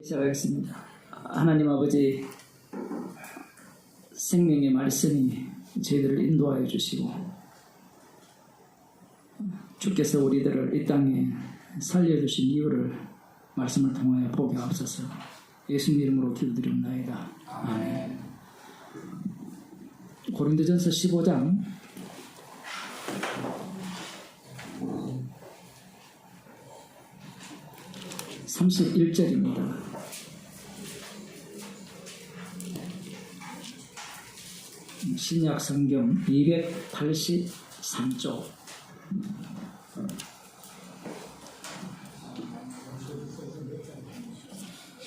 시작하겠습니다. 하나님 아버지, 생명의 말씀이 저희들을 인도하여 주시고 주께서 우리들을 이 땅에 살려주신 이유를 말씀을 통하여 보게 하옵소서. 예수님 이름으로 기도드립니다. 아멘. 고린도전서 15장 31절입니다. 신약 성경 283쪽.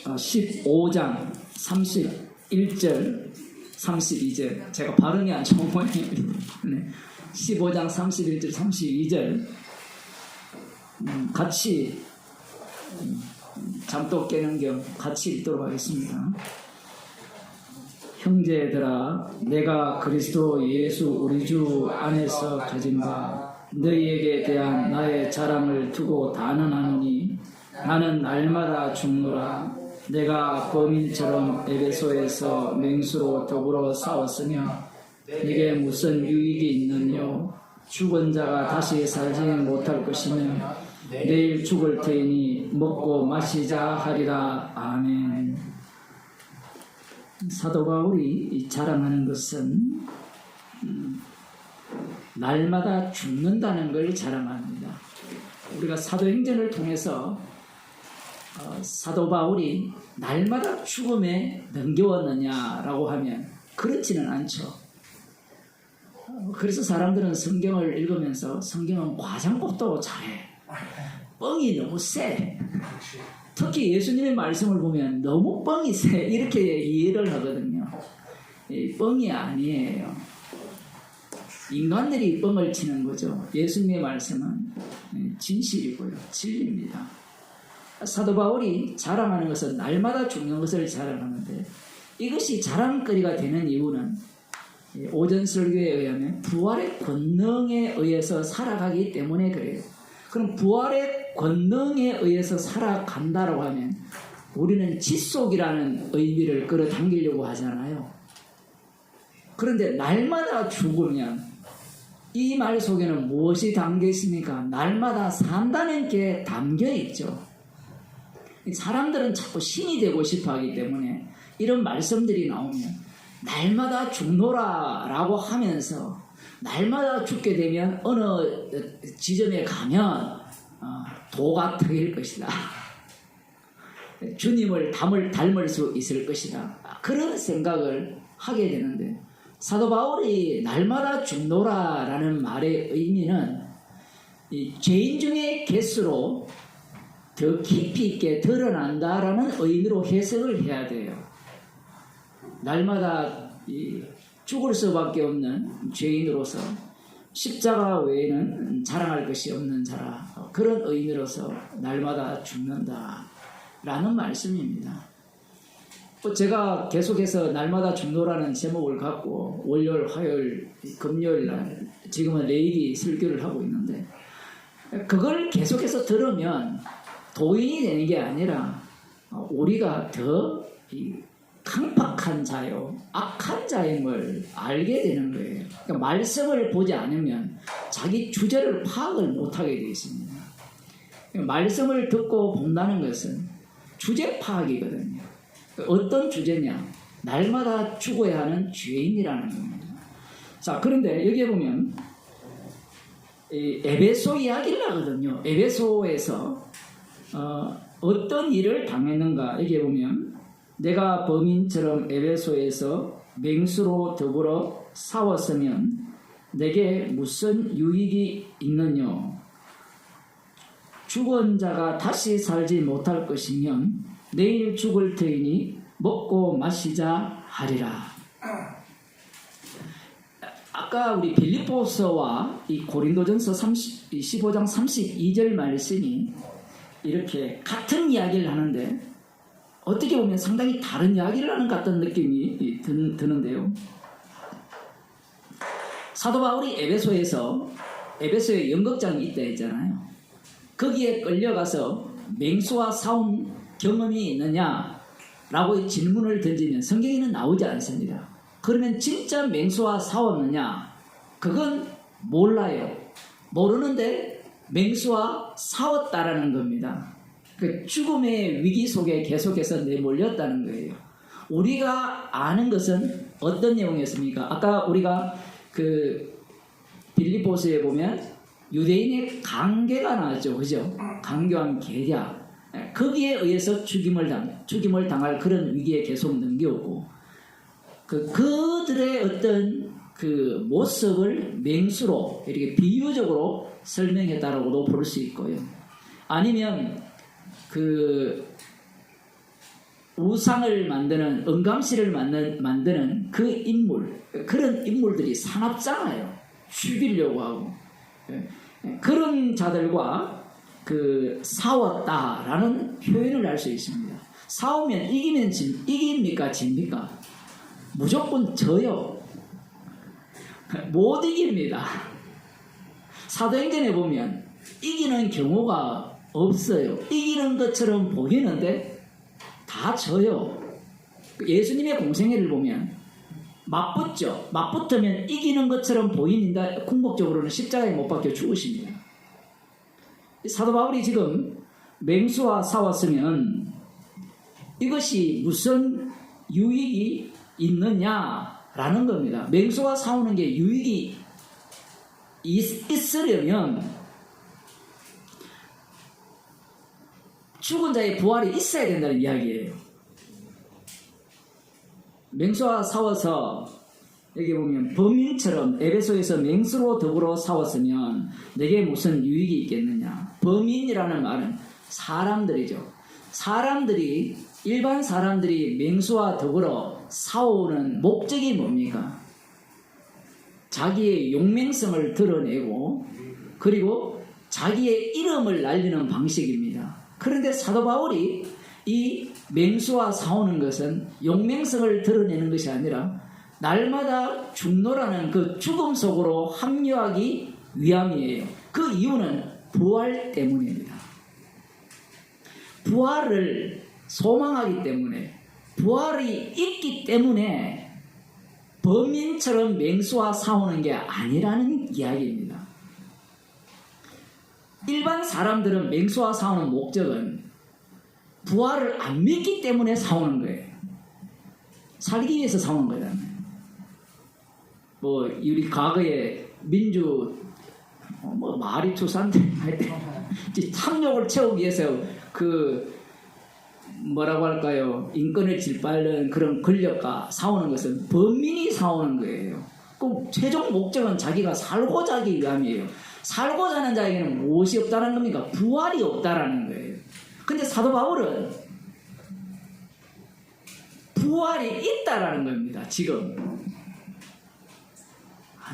15장 31절 32절. 제가 발음이 안 좋은 모양입니다. 15장 31절 32절 같이 잠도 깨는 겸 같이 읽도록 하겠습니다. 형제들아, 내가 그리스도 예수 우리 주 안에서 가진 바 너희에게 대한 나의 자랑을 두고 단언하노니 나는 날마다 죽노라. 내가 범인처럼 에베소에서 맹수로 더불어 싸웠으며 이게 무슨 유익이 있느뇨? 죽은 자가 다시 살지 못할 것이며 내일 죽을 테니 먹고 마시자 하리라. 아멘. 사도 바울이 자랑하는 것은 날마다 죽는다는 걸 자랑합니다. 우리가 사도행전을 통해서 사도 바울이 날마다 죽음에 넘겨왔느냐라고 하면 그렇지는 않죠. 그래서 사람들은 성경을 읽으면서 성경은 과장법도 잘해. 뻥이 너무 세. 특히 예수님의 말씀을 보면 너무 뻥이 세. 이렇게 이해를 하거든요. 뻥이 아니에요. 인간들이 뻥을 치는 거죠. 예수님의 말씀은 진실이고요. 진리입니다. 사도 바울이 자랑하는 것은 날마다 죽는 것을 자랑하는데 이것이 자랑거리가 되는 이유는 오전 설교에 의하면 부활의 권능에 의해서 살아가기 때문에 그래요. 그럼 부활의 권능에 의해서 살아간다라고 하면 우리는 지속이라는 의미를 끌어당기려고 하잖아요. 그런데 날마다 죽으면 이 말 속에는 무엇이 담겨 있습니까? 날마다 산다는 게 담겨 있죠. 사람들은 자꾸 신이 되고 싶어 하기 때문에 이런 말씀들이 나오면 날마다 죽노라 라고 하면서 날마다 죽게 되면 어느 지점에 가면 도가 트일 것이다. 주님을 닮을 수 있을 것이다. 그런 생각을 하게 되는데 사도 바울이 날마다 죽노라 라는 말의 의미는 이 죄인 중에 개수로 더 깊이 있게 드러난다라는 의미로 해석을 해야 돼요. 날마다 죽을 수밖에 없는 죄인으로서 십자가 외에는 자랑할 것이 없는 자라, 그런 의미로서 날마다 죽는다라는 말씀입니다. 제가 계속해서 날마다 죽노라는 제목을 갖고 월요일, 화요일, 금요일 날 지금은 내일이 설교를 하고 있는데 그걸 계속해서 들으면 도인이 되는 게 아니라 우리가 더 강팍한 자요, 악한 자인 걸 알게 되는 거예요. 그러니까 말씀을 보지 않으면 자기 주제를 파악을 못하게 되어 있습니다. 그러니까 말씀을 듣고 본다는 것은 주제 파악이거든요. 어떤 주제냐? 날마다 죽어야 하는 죄인이라는 겁니다. 자, 그런데 여기에 보면 에베소 이야기를 하거든요. 에베소에서 어떤 일을 당했는가? 여기에 보면 내가 범인처럼 에베소에서 맹수로 더불어 싸웠으면 내게 무슨 유익이 있느뇨? 죽은 자가 다시 살지 못할 것이면 내일 죽을 터이니 먹고 마시자 하리라. 아까 우리 빌립보서와 이 고린도전서 15장 32절 말씀이 이렇게 같은 이야기를 하는데 어떻게 보면 상당히 다른 이야기를 하는 것 같은 느낌이 드는데요. 사도 바울이 에베소에 연극장이 있다 했잖아요. 거기에 끌려가서 맹수와 싸운 경험이 있느냐라고 질문을 던지면 성경에는 나오지 않습니다. 그러면 진짜 맹수와 싸웠느냐? 그건 몰라요. 모르는데 맹수와 싸웠다라는 겁니다. 그 죽음의 위기 속에 계속해서 내몰렸다는 거예요. 우리가 아는 것은 어떤 내용이었습니까? 아까 우리가 그 빌립보서에 보면 유대인의 강계가 나왔죠. 그죠? 강교한 계략. 거기에 의해서 죽임을 당할 그런 위기에 계속 넘겨오고 그들의 어떤 그 모습을 맹수로 이렇게 비유적으로 설명했다라고도 볼 수 있고요. 아니면 그 우상을 만드는 은감씨를 만드는 그 인물, 그런 인물들이 사납잖아요. 죽이려고 하고 그런 자들과 그 싸웠다라는 표현을 할 수 있습니다. 싸우면 이깁니까 집니까? 무조건 져요. 못 이깁니다. 사도행전에 보면 이기는 경우가 없어요. 이기는 것처럼 보이는데 다 져요. 예수님의 공생애를 보면 맞붙죠. 맞붙으면 이기는 것처럼 보이는데 궁극적으로는 십자가에 못 박혀 죽으십니다. 사도 바울이 지금 맹수와 싸웠으면 이것이 무슨 유익이 있느냐라는 겁니다. 맹수와 싸우는 게 유익이 있으려면 죽은 자의 부활이 있어야 된다는 이야기예요. 맹수와 싸워서 여기 보면 범인처럼 에베소에서 맹수로 더불어 싸웠으면 내게 무슨 유익이 있겠느냐. 범인이라는 말은 사람들이죠. 일반 사람들이 맹수와 더불어 싸우는 목적이 뭡니까? 자기의 용맹성을 드러내고 그리고 자기의 이름을 날리는 방식입니다. 그런데 사도 바울이 이 맹수와 싸우는 것은 용맹성을 드러내는 것이 아니라 날마다 죽노라는 그 죽음 속으로 합류하기 위함이에요. 그 이유는 부활 때문입니다. 부활을 소망하기 때문에 부활이 있기 때문에 범인처럼 맹수와 싸우는 게 아니라는 이야기입니다. 일반 사람들은 맹수와 싸우는 목적은 부활을 안 믿기 때문에 싸우는 거예요. 살기 위해서 싸우는 거잖아요. 뭐 우리 과거에 민주 말이 투사인데 하여튼 탐욕을 채우기 위해서 그 뭐라고 할까요? 인권을 짓밟는 그런 권력과 싸우는 것은 범인이 싸우는 거예요. 그 최종 목적은 자기가 살고자 하기 위함이에요. 살고자 하는 자에게는 무엇이 없다는 겁니까? 부활이 없다라는 거예요. 근데 사도 바울은 부활이 있다라는 겁니다. 지금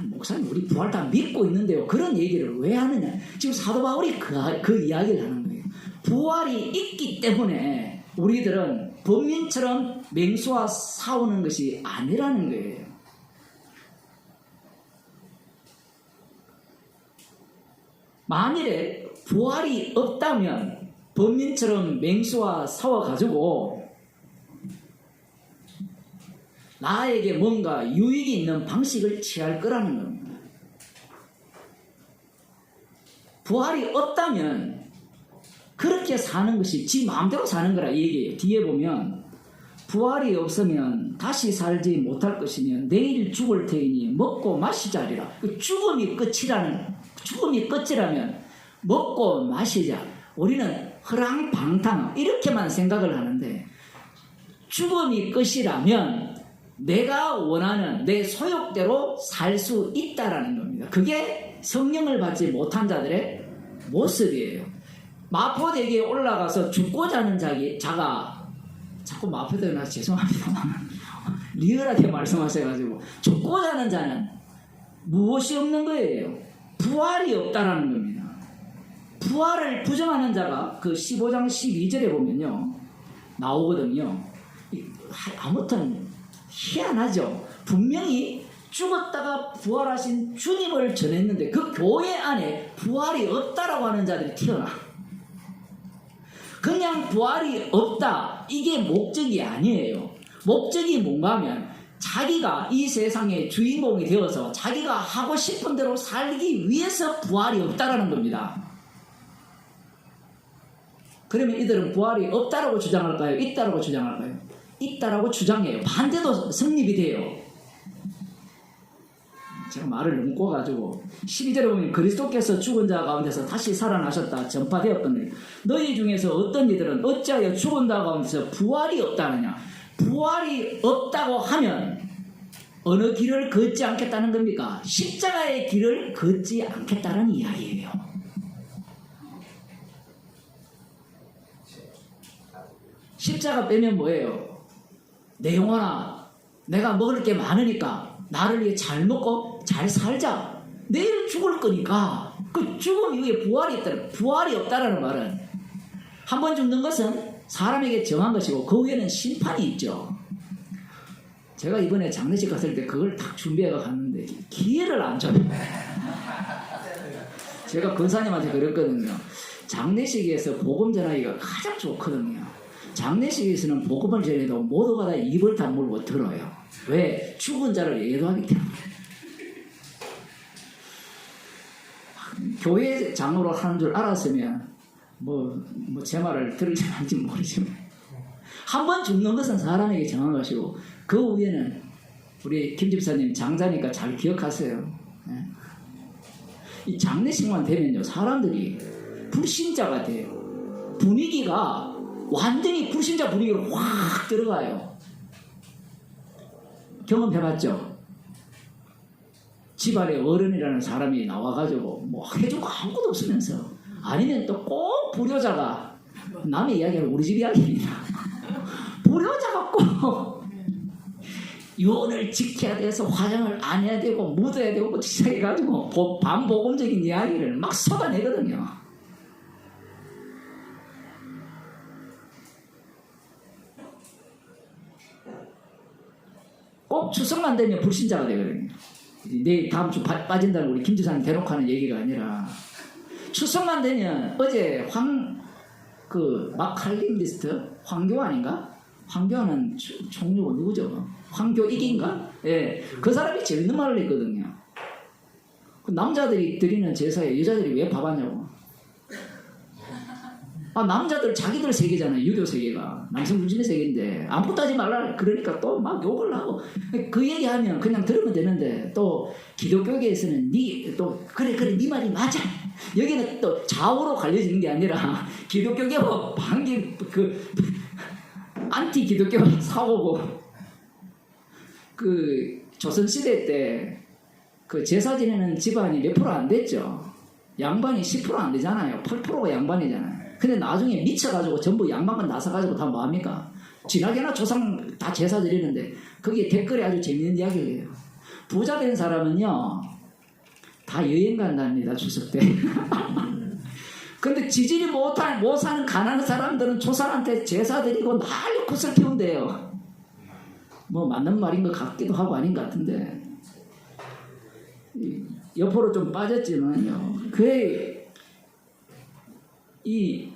목사님 우리 부활 다 믿고 있는데요. 그런 얘기를 왜 하느냐. 지금 사도 바울이 그 이야기를 하는 거예요. 부활이 있기 때문에 우리들은 범인처럼 맹수와 싸우는 것이 아니라는 거예요. 만일에 부활이 없다면 범인처럼 맹수와 싸워가지고 나에게 뭔가 유익이 있는 방식을 취할 거라는 겁니다. 부활이 없다면 그렇게 사는 것이 지 마음대로 사는 거라 얘기해요. 뒤에 보면 부활이 없으면 다시 살지 못할 것이며 내일 죽을 테이니 먹고 마시자리라. 죽음이 끝이라면 먹고 마시자. 우리는 허랑방탕 이렇게만 생각을 하는데 죽음이 끝이라면 내가 원하는 내 소욕대로 살 수 있다라는 겁니다. 그게 성령을 받지 못한 자들의 모습이에요. 마포대교에 올라가서 죽고자 하는 자가 자꾸 마포대교 나서 죄송합니다. 리얼하게 말씀하셔가지고 죽고자 하는 자는 무엇이 없는 거예요? 부활이 없다라는 겁니다. 부활을 부정하는 자가 그 15장 12절에 보면요 나오거든요. 아무튼 희한하죠. 분명히 죽었다가 부활하신 주님을 전했는데 그 교회 안에 부활이 없다라고 하는 자들이 튀어나. 그냥 부활이 없다. 이게 목적이 아니에요. 목적이 뭔가 하면 자기가 이 세상의 주인공이 되어서 자기가 하고 싶은 대로 살기 위해서 부활이 없다라는 겁니다. 그러면 이들은 부활이 없다라고 주장할까요? 있다라고 주장할까요? 있다라고 주장해요. 반대도 성립이 돼요. 제가 말을 너무 꼬가지고 12절에 보면 그리스도께서 죽은 자 가운데서 다시 살아나셨다 전파되었거든요. 너희 중에서 어떤 이들은 어찌하여 죽은 자 가운데서 부활이 없다느냐. 부활이 없다고 하면 어느 길을 걷지 않겠다는 겁니까? 십자가의 길을 걷지 않겠다는 이야기예요. 십자가 빼면 뭐예요? 내 영혼아, 내가 먹을 게 많으니까 나를 위해 잘 먹고 잘 살자. 내일 죽을 거니까. 그 죽음 이후에 부활이 없다. 부활이 없다라는 말은 한 번 죽는 것은 사람에게 정한 것이고 그 후에는 심판이 있죠. 제가 이번에 장례식 갔을 때 그걸 딱 준비해서 갔는데 기회를 안 줘요. 제가 권사님한테 그랬거든요. 장례식에서 복음 전하기가 가장 좋거든요. 장례식에서는 복음을 전해도 모두가 다 입을 다물고 들어요. 왜? 죽은 자를 예도하기 때문에. 교회 장으로 하는 줄 알았으면 제 말을 들을지 말지 모르지만 한 번 죽는 것은 사람에게 정한 것이고 그 후에는 우리 김 집사님 장자니까 잘 기억하세요. 이 장례식만 되면요 사람들이 불신자가 돼요. 분위기가 완전히 불신자 분위기로 확 들어가요. 경험해봤죠? 집안에 어른이라는 사람이 나와가지고 뭐 해줄 거 아무것도 없으면서 아니면 또 꼭 불효자가 남의 이야기는 우리 집 이야기입니다. 불효자가 꼭 유언을 지켜야 돼서 화장을 안 해야 되고 묻어야 되고 시작해가지고 반복음적인 이야기를 막 쏟아내거든요. 꼭 추석만 되면 불신자가 되거든요. 내일 다음 주 빠진다는 우리 김 지사님 대놓고 하는 얘기가 아니라 추석만 되면 어제 마칼린리스트 황교 아닌가? 황교안은 총리고 누구죠? 황교 이기인가? 예, 그 사람이 재밌는 말을 했거든요. 그 남자들이 드리는 제사에 여자들이 왜 밥 하냐고. 남자들 자기들 세계잖아요. 유교 세계가 남성 중심의 세계인데 아무것도 하지 말라 그러니까 또 막 욕을 하고 그 얘기하면 그냥 들으면 되는데 또 기독교계에서는 그래 네 말이 맞아. 여기는 또 좌우로 갈려지는 게 아니라 기독교계와 안티 기독교 사고고 조선시대 때 그 제사 지내는 집안이 몇 프로 안 됐죠. 양반이 10% 안 되잖아요. 8%가 양반이잖아요. 근데 나중에 미쳐가지고 전부 양반만 나서가지고 다 뭐합니까? 지나게나 조상 다 제사 드리는데 거기에 댓글에 아주 재밌는 이야기예요. 부자 된 사람은요 다 여행 간답니다. 추석 때. 근데 지질이 못 사는 가난한 사람들은 조상한테 제사 드리고 난리 굿을 피운대요. 뭐 맞는 말인 것 같기도 하고 아닌 것 같은데 옆으로 좀 빠졌지만요. 이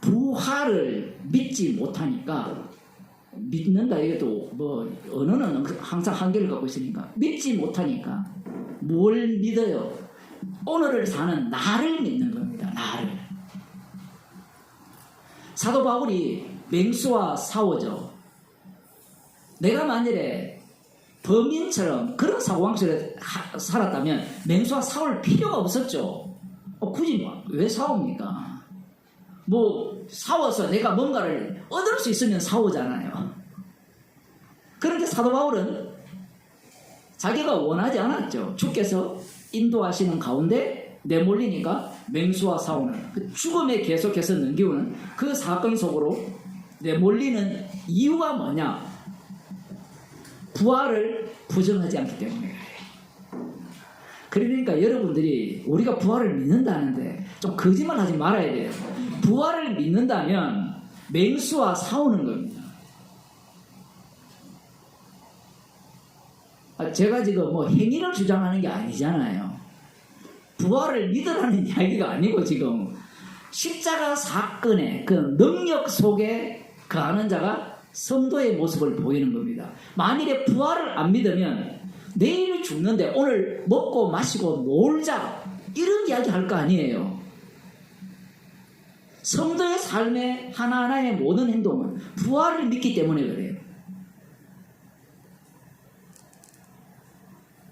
부활을 믿지 못하니까 믿는다 이것도 언어는 항상 한계를 갖고 있으니까 믿지 못하니까 뭘 믿어요? 오늘을 사는 나를 믿는 겁니다. 나를. 사도 바울이 맹수와 싸우죠. 내가 만일에 범인처럼 그런 사고방식을 살았다면 맹수와 싸울 필요가 없었죠. 굳이 왜 싸웁니까? 싸워서 내가 뭔가를 얻을 수 있으면 싸우잖아요. 그런데 사도 바울은 자기가 원하지 않았죠. 주께서 인도하시는 가운데 내몰리니까 맹수와 싸우는 죽음에 계속해서 넘기우는 그 사건 속으로 내몰리는 이유가 뭐냐? 부활을 부정하지 않기 때문에. 그러니까 여러분들이 우리가 부활을 믿는다는데 좀 거짓말하지 말아야 돼요. 부활을 믿는다면 맹수와 싸우는 겁니다. 제가 지금 행위를 주장하는 게 아니잖아요. 부활을 믿으라는 이야기가 아니고 지금 십자가 사건의 그 능력 속에 거하는 자가 성도의 모습을 보이는 겁니다. 만일에 부활을 안 믿으면 내일 죽는데 오늘 먹고 마시고 놀자 이런 이야기 할 거 아니에요. 성도의 삶의 하나하나의 모든 행동은 부활을 믿기 때문에 그래요.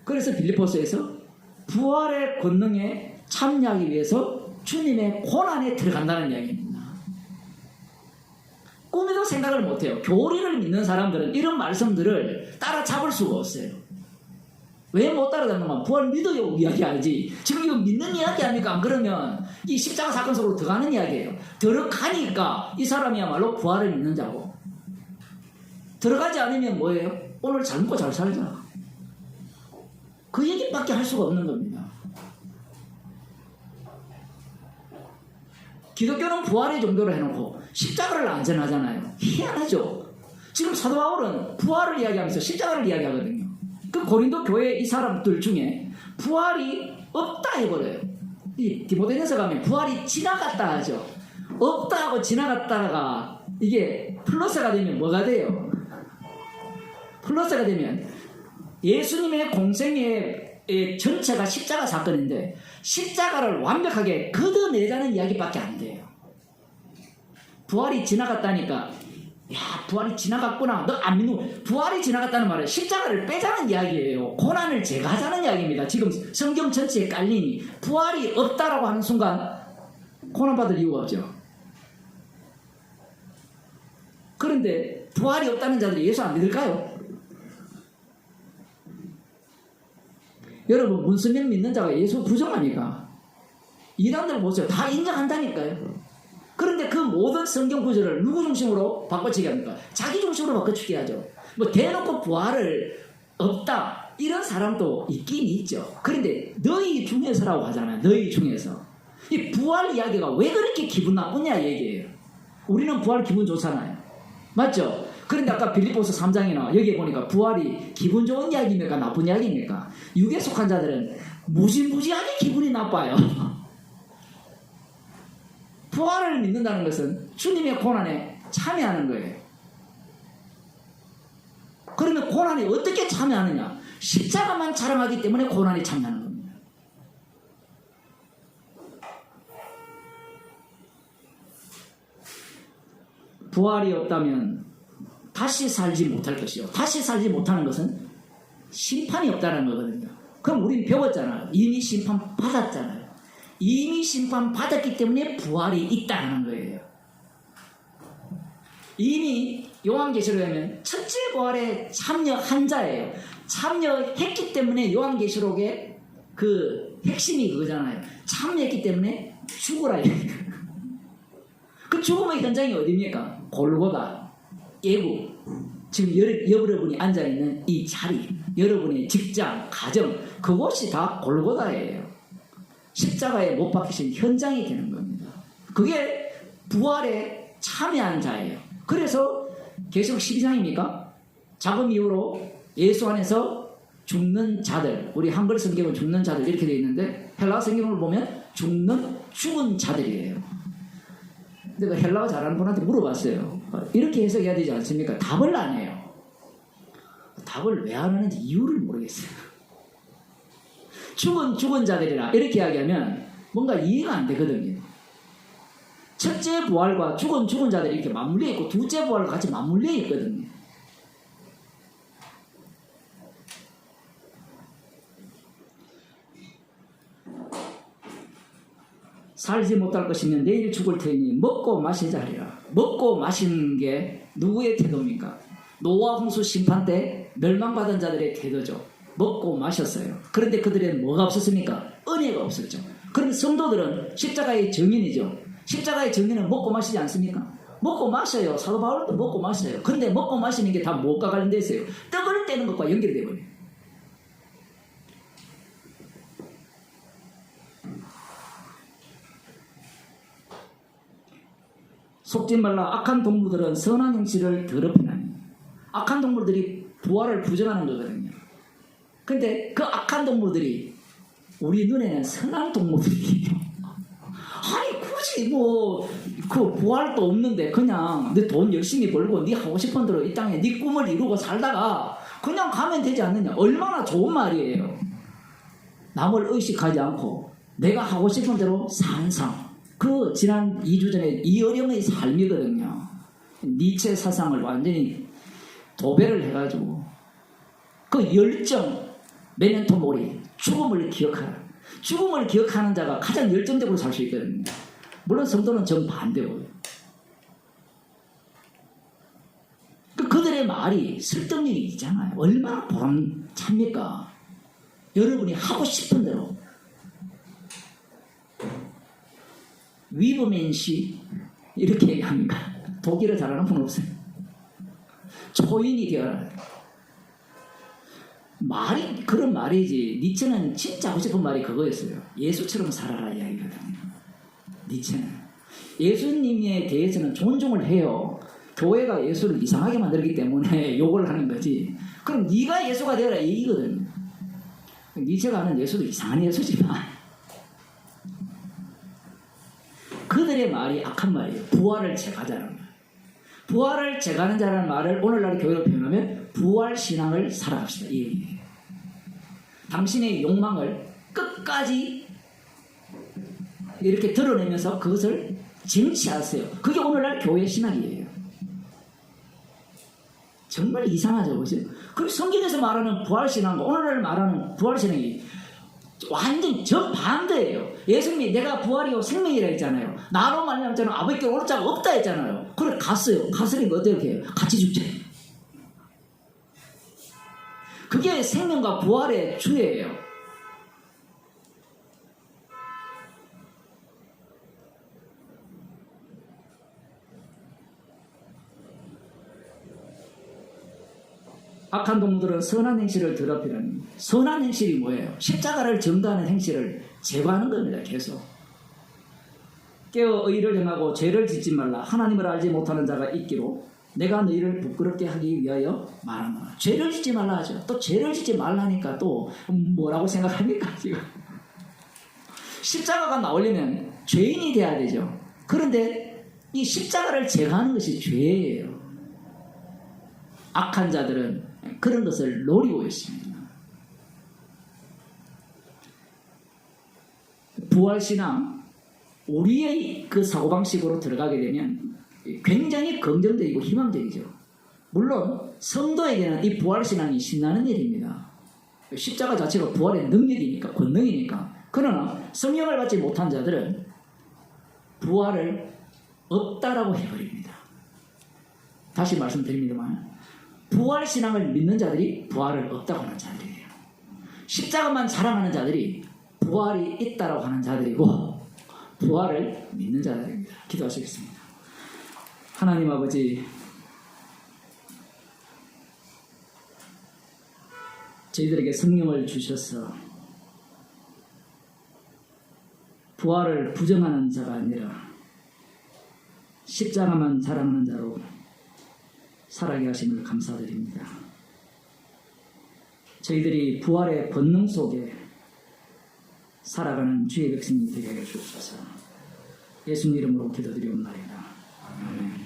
그래서 빌립보서에서 부활의 권능에 참여하기 위해서 주님의 고난에 들어간다는 이야기입니다. 꿈에도 생각을 못해요. 교리를 믿는 사람들은 이런 말씀들을 따라잡을 수가 없어요. 왜 못 따라잡는가? 부활 믿어요 이야기하지. 지금 이거 믿는 이야기 아닙니까? 안 그러면 이 십자가 사건 속으로 들어가는 이야기예요. 들어가니까 이 사람이야말로 부활을 믿는 자고, 들어가지 않으면 뭐예요? 오늘 잘 먹고 잘 살자. 그 얘기밖에 할 수가 없는 겁니다. 기독교는 부활의 종교로 해놓고 십자가를 안 전하잖아요. 희한하죠. 지금 사도 바울은 부활을 이야기하면서 십자가를 이야기하거든요. 그 고린도 교회 이 사람들 중에 부활이 없다 해버려요. 이 디모데전서 가면 부활이 지나갔다 하죠. 없다 하고 지나갔다가 이게 플러스가 되면 뭐가 돼요? 플러스가 되면 예수님의 공생의 전체가 십자가 사건인데 십자가를 완벽하게 걷어내자는 이야기밖에 안 돼요. 부활이 지나갔다니까, 야 부활이 지나갔구나, 너 안 믿는, 부활이 지나갔다는 말은 십자가를 빼자는 이야기예요. 고난을 제거하자는 이야기입니다. 지금 성경 전체에 깔리니 부활이 없다라고 하는 순간 고난받을 이유가 없죠. 그런데 부활이 없다는 자들이 예수 안 믿을까요? 여러분, 문선명 믿는 자가 예수 부정합니까? 이단들 보세요. 다 인정한다니까요. 그런데 그 모든 성경 구절을 누구 중심으로 바꿔치기 합니까? 자기 중심으로 바꿔치기 하죠. 뭐 대놓고 부활을 없다 이런 사람도 있긴 있죠. 그런데 너희 중에서라고 하잖아요. 너희 중에서. 이 부활 이야기가 왜 그렇게 기분 나쁘냐 얘기예요. 우리는 부활 기분 좋잖아요. 맞죠? 그런데 아까 빌립보서 3장이나 여기 보니까 부활이 기분 좋은 이야기입니까? 나쁜 이야기입니까? 육에 속한 자들은 무지무지하게 기분이 나빠요. 부활을 믿는다는 것은 주님의 고난에 참여하는 거예요. 그러면 고난에 어떻게 참여하느냐? 십자가만 자랑하기 때문에 고난에 참여하는 겁니다. 부활이 없다면 다시 살지 못할 것이요. 다시 살지 못하는 것은 심판이 없다는 거거든요. 그럼 우린 배웠잖아요. 이미 심판 받았잖아요. 이미 심판 받았기 때문에 부활이 있다는 거예요. 이미 요한계시록에 보면 첫째 부활에 참여한 자예요. 참여했기 때문에 요한계시록의 그 핵심이 그거잖아요. 참여했기 때문에 죽으라. 그 죽음의 현장이 어디입니까? 골고다, 예고. 지금 여러분이 앉아있는 이 자리, 여러분의 직장, 가정, 그곳이 다 골고다예요. 십자가에 못 박히신 현장이 되는 겁니다. 그게 부활에 참여한 자예요. 그래서 계시록 12장입니까? 작은 이후로 예수 안에서 죽는 자들, 우리 한글 성경은 죽는 자들 이렇게 되어 있는데 헬라어 성경을 보면 죽은 자들이에요. 근데 그 헬라어 잘하는 분한테 물어봤어요. 이렇게 해석해야 되지 않습니까? 답을 안 해요. 답을 왜 안 하는지 이유를 모르겠어요. 죽은 자들이라 이렇게 이야기하면 뭔가 이해가 안 되거든요. 첫째 부활과 죽은 자들이 이렇게 맞물려 있고 둘째 부활과 같이 맞물려 있거든요. 살지 못할 것이면 내일 죽을 테니 먹고 마시자 하리라. 먹고 마시는 게 누구의 태도입니까? 노아 홍수 심판 때 멸망받은 자들의 태도죠. 먹고 마셨어요. 그런데 그들에는 뭐가 없었습니까? 은혜가 없었죠. 그럼 성도들은 십자가의 증인이죠. 십자가의 증인은 먹고 마시지 않습니까? 먹고 마셔요. 사도 바울도 먹고 마셔요. 그런데 먹고 마시는 게 다 무엇과 관련되어 있어요? 떡을 떼는 것과 연결되어 버려요. 속지 말라. 악한 동물들은 선한 형체를 더럽히나니. 악한 동물들이 부활을 부정하는 거거든요. 근데 그 악한 동물들이 우리 눈에는 선한 동물들이에요. 아니 굳이 굳이 그 부활도 없는데 그냥 내 돈 열심히 벌고 네 하고 싶은 대로 이 땅에 네 꿈을 이루고 살다가 그냥 가면 되지 않느냐. 얼마나 좋은 말이에요. 남을 의식하지 않고 내가 하고 싶은 대로 사는 삶. 그 지난 2주 전에 이어령의 삶이거든요. 니체 사상을 완전히 도배를 해가지고 그 열정, 메멘토 모리, 죽음을 기억하라. 죽음을 기억하는 자가 가장 열정적으로 살 수 있거든요. 물론 성도는 정반대고요. 그들의 말이 설득력이 있잖아요. 얼마나 보람찹니까? 여러분이 하고 싶은 대로 위브맨시 이렇게 얘기합니다. 독일어 잘하는 분 없어요. 초인이 되어라. 말이 그런 말이지. 니체는 진짜 하고 싶은 말이 그거였어요. 예수처럼 살아라 이야기거든요. 니체는 예수님에 대해서는 존중을 해요. 교회가 예수를 이상하게 만들기 때문에 욕을 하는 거지. 그럼 네가 예수가 되어라 이 얘기거든요. 니체가 하는 예수도 이상한 예수지만 그들의 말이 악한 말이에요. 부활을 제가자라는 말. 부활을 제가하는 자라는 말을 오늘날 교회로 표현하면 부활신앙을 살아갑시다 이 얘기예요. 당신의 욕망을 끝까지 이렇게 드러내면서 그것을 쟁취하세요. 그게 오늘날 교회 신학이에요. 정말 이상하죠, 그죠? 그 성경에서 말하는 부활신앙과 오늘날 말하는 부활신앙이 완전 정반대예요. 예수님이 내가 부활이요 생명이라 했잖아요. 나로 말미암아 저는 아버지께 오를 자가 없다 했잖아요. 그래 갔어요. 갔으니까 어떻게 해요? 같이 죽죠. 그게 생명과 부활의 주예요. 악한 동물들은 선한 행실을 더럽히는 선한 행실이 뭐예요? 십자가를 전가하는 행실을 제거하는 겁니다. 계속 깨어 의를 행하고 죄를 짓지 말라. 하나님을 알지 못하는 자가 있기로 내가 너희를 부끄럽게 하기 위하여 말하노라. 죄를 짓지 말라 하죠. 또 죄를 짓지 말라니까 또 뭐라고 생각합니까 지금? 십자가가 나오려면 죄인이 돼야 되죠. 그런데 이 십자가를 제거하는 것이 죄예요. 악한 자들은 그런 것을 노리고 있습니다. 부활신앙, 우리의 그 사고방식으로 들어가게 되면 굉장히 긍정적이고 희망적이죠. 물론 성도에게는 이 부활신앙이 신나는 일입니다. 십자가 자체가 부활의 능력이니까, 권능이니까. 그러나 성령을 받지 못한 자들은 부활을 없다라고 해버립니다. 다시 말씀드립니다만 부활신앙을 믿는 자들이 부활을 없다고 하는 자들이에요. 십자가만 자랑하는 자들이 부활이 있다라고 하는 자들이고 부활을 믿는 자들입니다. 기도하시겠습니다. 하나님 아버지, 저희들에게 성령을 주셔서 부활을 부정하는 자가 아니라 십자가만 자랑하는 자로 살아가게 하심을 감사드립니다. 저희들이 부활의 본능 속에 살아가는 주의 백성이 되게 해 주옵소서. 예수님 이름으로 기도드리옵나이다. 아멘.